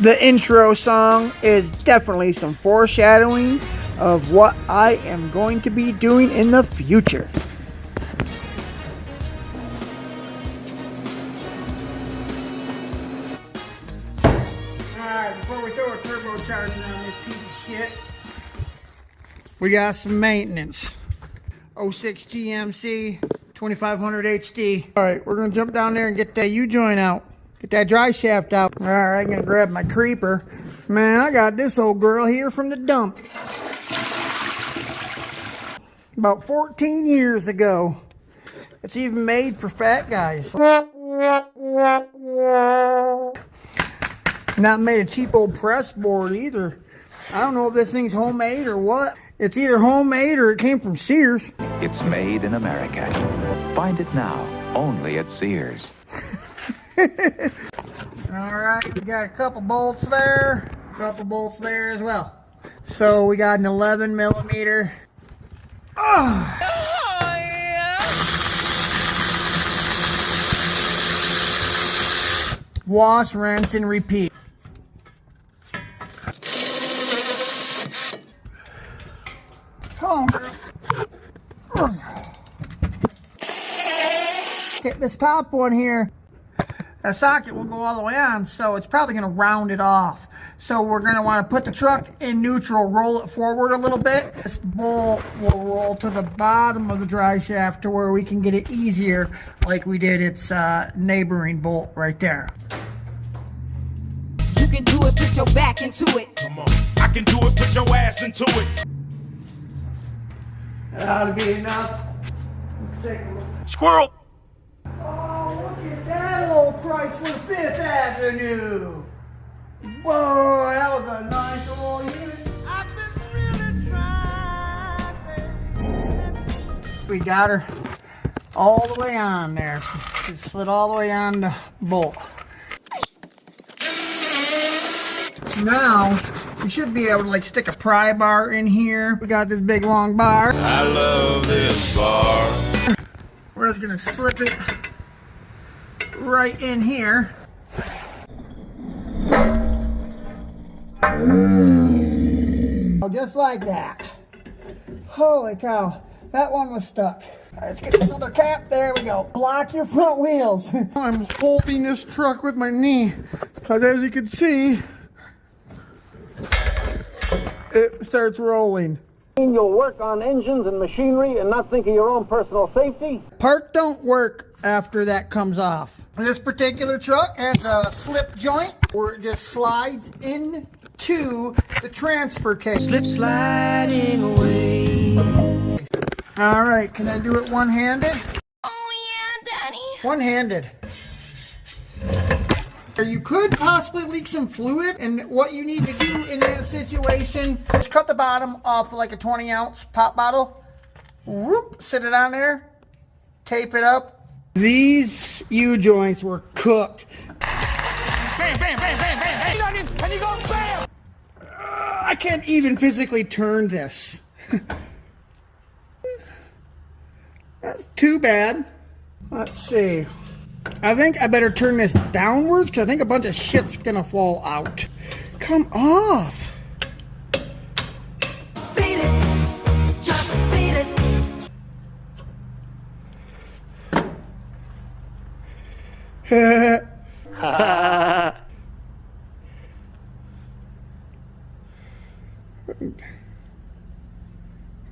The intro song is definitely some foreshadowing of what I am going to be doing in the future. Alright, before we throw a turbocharger on this piece of shit, we got some maintenance. 06 GMC 2500 HD. Alright, we're going to jump down there and get that U-joint out. Get that dry shaft out. Alright, I'm going to grab my creeper. Man, I got this old girl here from the dump. About 14 years ago. It's even made for fat guys. Not made a cheap old press board either. I don't know if this thing's homemade or what. It's either homemade or it came from Sears. It's made in America. Find it now, only at Sears. Alright, we got a couple bolts there. A couple bolts there as well. So we got an 11 millimeter. Oh, yeah. Wash, rinse, and repeat. Come on, girl. Okay, this top one here, that socket will go all the way on, so it's probably going to round it off. So we're going to want to put the truck in neutral, roll it forward a little bit. This bolt will roll to the bottom of the dry shaft to where we can get it easier like we did its neighboring bolt right there. You can do it, put your back into it. Come on, I can do it, put your ass into it. That ought to be enough. Let's take a look. Squirrel! Oh, look at that old Chrysler 5th Avenue. Whoa, that was a nice old unit. I've been really trying. We got her all the way on there. She slid all the way on the bolt. Now, we should be able to like stick a pry bar in here. We got this big long bar. I love this bar. We're just gonna slip it right in here. Oh, just like that. Holy cow, that one was stuck. All right, let's get this other cap. There we go. Block your front wheels. I'm holding this truck with my knee because as you can see, it starts rolling. You'll work on engines and machinery and not think of your own personal safety? Part don't work after that comes off. This particular truck has a slip joint where it just slides into the transfer case. Slip sliding away. All right, can I do it one-handed? Oh yeah, Daddy. One-handed. You could possibly leak some fluid, and what you need to do in that situation is cut the bottom off like a 20-ounce pop bottle. Whoop, sit it on there, tape it up. These U-joints were cooked. Bam, bam, bam, bam, bam, bam. And you go bam! I can't even physically turn this. That's too bad. Let's see. I think I better turn this downwards because I think a bunch of shit's gonna fall out. Come off. Beat it. Just beat it.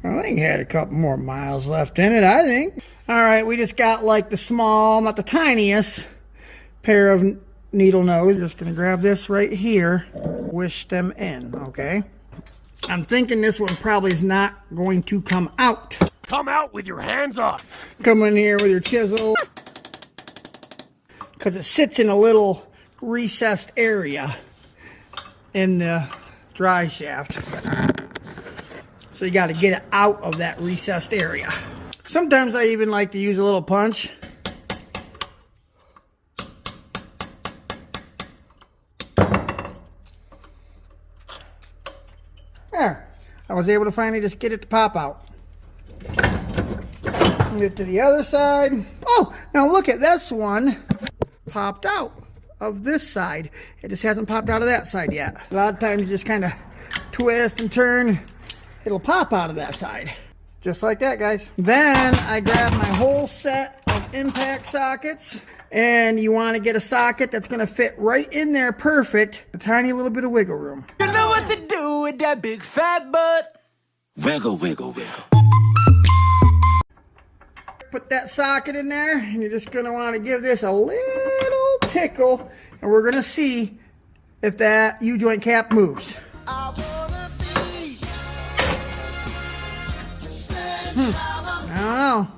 I think it had a couple more miles left in it, I think. All right, we just got like the small, not the tiniest, pair of needle nose. Just gonna grab this right here, wish them in, okay? I'm thinking this one probably is not going to come out. Come out with your hands up. Come in here with your chisel. Because it sits in a little recessed area in the dry shaft. So you got to get it out of that recessed area. Sometimes I even like to use a little punch. There. I was able to finally just get it to pop out. Get to the other side. Oh, now look at this one. Popped out. of this side. It just hasn't popped out of that side yet. A lot of times you just kind of twist and turn, it'll pop out of that side. Just like that, guys. Then I grab my whole set of impact sockets, and you want to get a socket that's going to fit right in there perfect. A tiny little bit of wiggle room. You know what to do with that big fat butt. Wiggle, wiggle, wiggle. Put that socket in there, and you're just going to want to give this a little tickle, and we're going to see if that U-joint cap moves. I wanna be I don't know.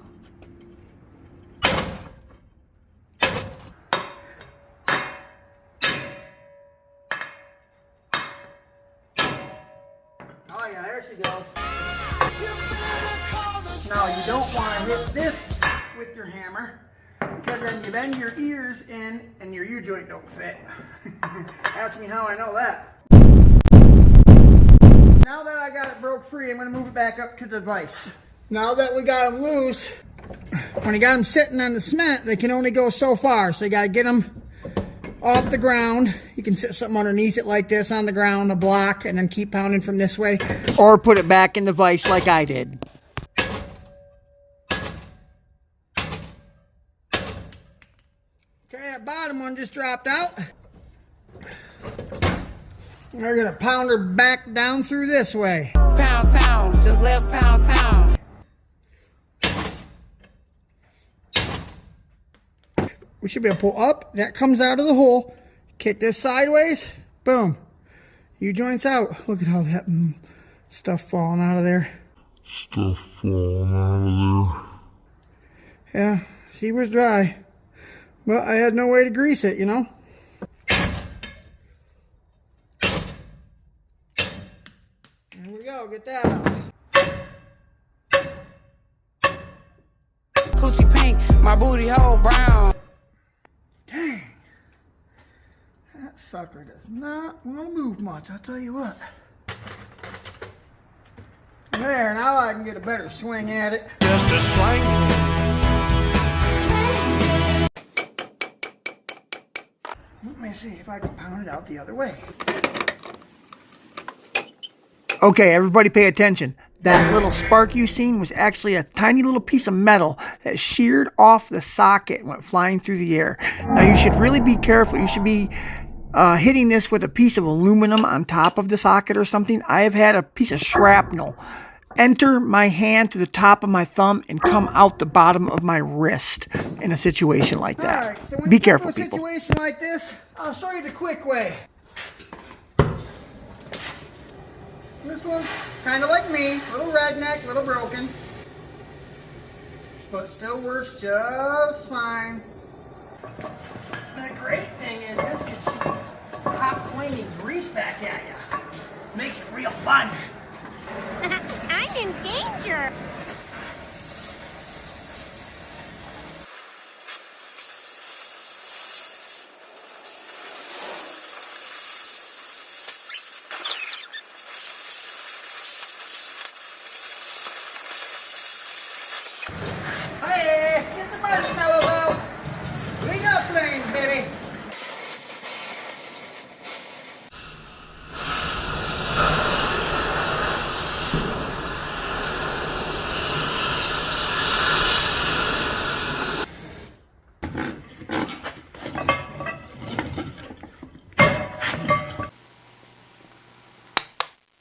Oh yeah, there she goes. Now you don't want to hit this with your hammer, because then you bend your ears in and your U-joint don't fit. Ask me how I know that. Now that I got it broke free, I'm going to move it back up to the vise. Now that we got them loose, when you got them sitting on the cement, they can only go so far. So you got to get them off the ground. You can sit something underneath it like this on the ground, a block, and then keep pounding from this way. Or put it back in the vise like I did. Okay, that bottom one just dropped out. We're going to pound her back down through this way. Pound Town, just left Pound Town. We should be able to pull up. That comes out of the hole. Kick this sideways. Boom. U-joint's out. Look at all that stuff falling out of there. Yeah, she was dry. But I had no way to grease it, you know. Here we go. Get that out. Coochie pink, my booty hole brown. Dang. That sucker does not want to move much, I'll tell you what. There, now I can get a better swing at it. Just a swing. Let me see if I can pound it out the other way. Okay, everybody pay attention. That little spark you seen was actually a tiny little piece of metal that sheared off the socket and went flying through the air. Now you should really be careful. You should be hitting this with a piece of aluminum on top of the socket or something. I have had a piece of shrapnel enter my hand to the top of my thumb and come out the bottom of my wrist in a situation like that. All right, so when Be you careful, come to a people. situation like this, I'll show you the quick way. This one's kind of like me, little redneck, little broken, but still works just fine. And the great thing is this can shoot hot flaming grease back at you. Makes it real fun. I'm in danger. Hey, get the marshmallows out. We got flames, baby.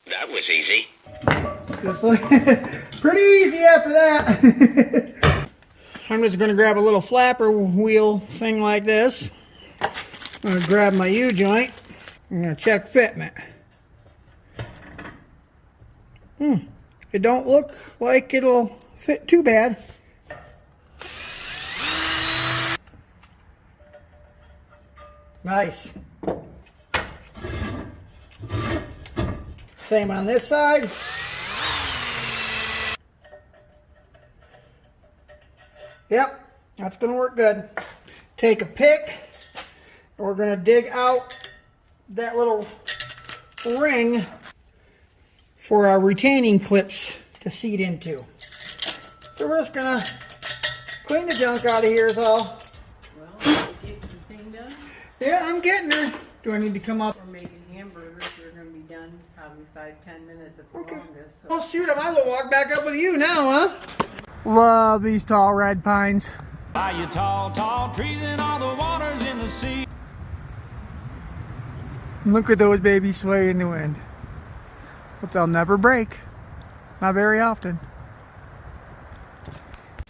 That was easy. Just like, pretty easy after that. I'm just going to grab a little flapper wheel thing like this. I'm going to grab my U-joint. I'm going to check fitment. It don't look like it'll fit too bad. Nice. Same on this side. Yep, that's going to work good. Take a pick, and we're going to dig out that little ring for our retaining clips to seat into. So we're just going to clean the junk out of here is all. Well, get the thing done. Yeah, I'm getting her. Do I need to come up? We're making hamburgers. We're going to be done probably 5-10 minutes at the longest. So. Oh shoot, I might as well walk back up with you now, huh? Love these tall red pines. By your tall, tall trees and all the waters in the sea. Look at those babies sway in the wind. But they'll never break. Not very often.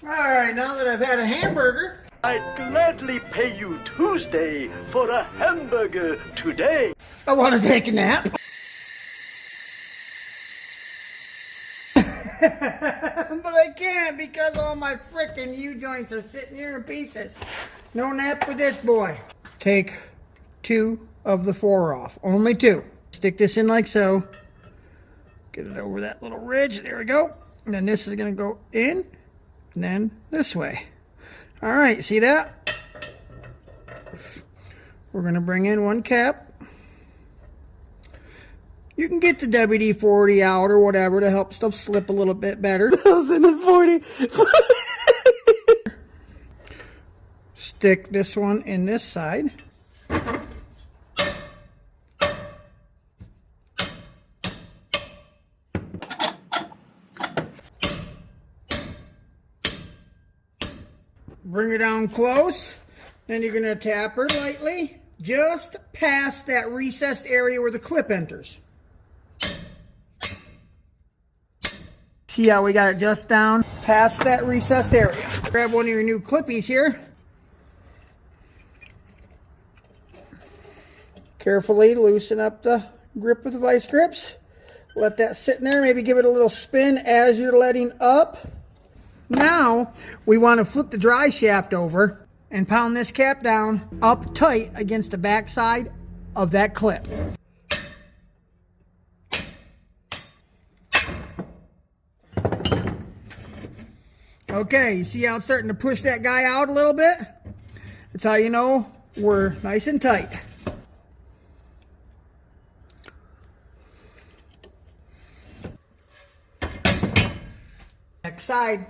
Alright, now that I've had a hamburger, I'd gladly pay you Tuesday for a hamburger today. I want to take a nap. But I can't because all my frickin' U-joints are sitting here in pieces. No nap for this boy. Take 2 of the 4 off. Only 2. Stick this in like so. Get it over that little ridge. There we go. And then this is going to go in. And then this way. Alright, see that? We're going to bring in 1 cap. You can get the WD-40 out or whatever to help stuff slip a little bit better. 1040. Stick this one in this side. Bring her down close. Then you're going to tap her lightly just past that recessed area where the clip enters. See how we got it just down past that recessed area. Grab one of your new clippies here. Carefully loosen up the grip with the vice grips. Let that sit in there. Maybe give it a little spin as you're letting up. Now we want to flip the dry shaft over and pound this cap down up tight against the back side of that clip. Okay, you see how it's starting to push that guy out a little bit? That's how you know we're nice and tight. Next side.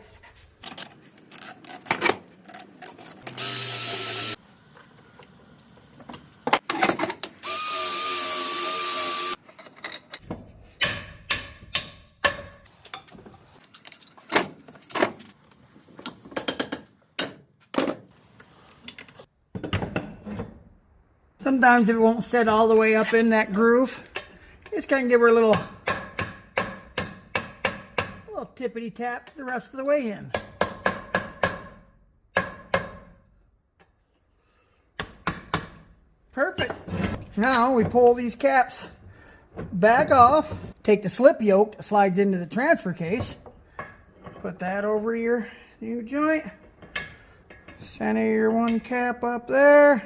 Sometimes it won't set all the way up in that groove. Just kind of give her a little tippity tap the rest of the way in. Perfect. Now we pull these caps back off. Take the slip yoke that slides into the transfer case. Put that over your new joint. Center your 1 cap up there.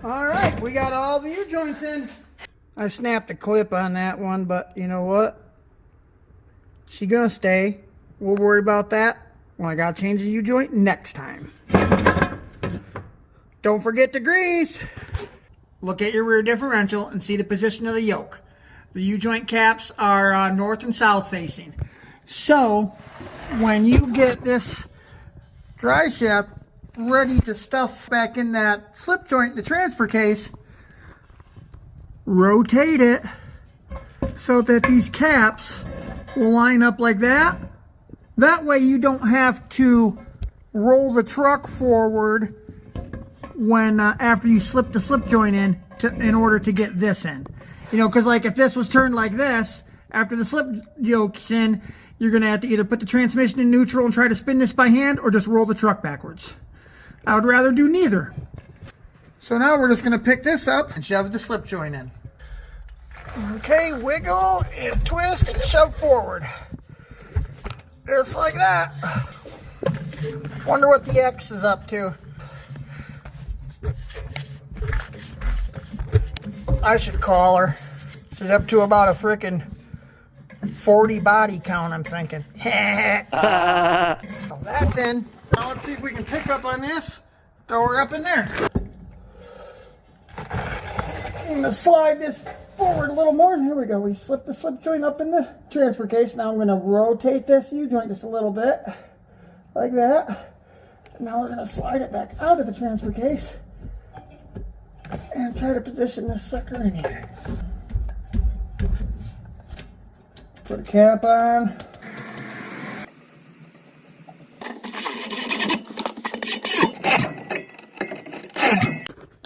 Alright, we got all the U-joints in. I snapped a clip on that one, but you know what? She's gonna stay. We'll worry about that when I gotta change the U-joint next time. Don't forget to grease. Look at your rear differential and see the position of the yoke. The U-joint caps are north and south facing. So, when you get this dry shaft ready to stuff back in that slip joint in the transfer case, rotate it so that these caps will line up like that. That way you don't have to roll the truck forward when after you slip the slip joint in order to get this in. You know, because like if this was turned like this, after the slip yoke's in, you're going to have to either put the transmission in neutral and try to spin this by hand or just roll the truck backwards. I would rather do neither. So now we're just going to pick this up and shove the slip joint in. Okay, wiggle and twist and shove forward. Just like that. Wonder what the X is up to. I should call her. She's up to about a frickin' 40 body count, I'm thinking. So that's in. Now let's see if we can pick up on this. Throw her up in there. I'm gonna slide this forward a little more. Here we go. We slip the slip joint up in the transfer case. Now I'm gonna rotate this U-joint just a little bit, like that. Now we're gonna slide it back out of the transfer case and try to position this sucker in here. Put a cap on.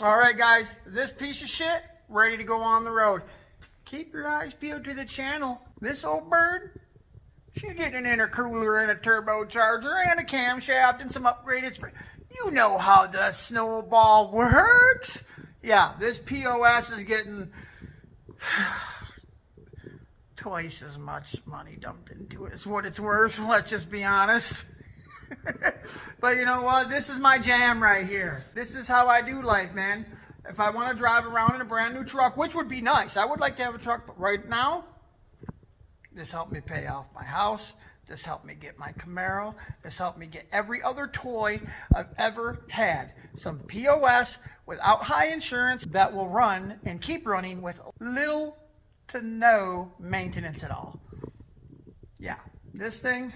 All right, guys, this piece of shit ready to go on the road. Keep your eyes peeled to the channel. This old bird, she's getting an intercooler and a turbocharger and a camshaft and some upgraded spray. You know how the snowball works. Yeah, this POS is getting twice as much money dumped into it as what it's worth. Let's just be honest. But you know what? This is my jam right here. This is how I do life, man. If I want to drive around in a brand new truck, which would be nice. I would like to have a truck, but right now, this helped me pay off my house. This helped me get my Camaro. This helped me get every other toy I've ever had. Some POS without high insurance that will run and keep running with little to no maintenance at all. Yeah, this thing,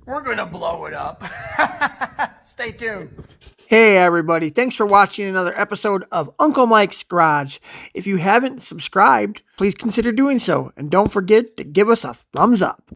we're going to blow it up. Stay tuned. Hey everybody, thanks for watching another episode of Uncle Mike's Garage. If you haven't subscribed, please consider doing so. And don't forget to give us a thumbs up.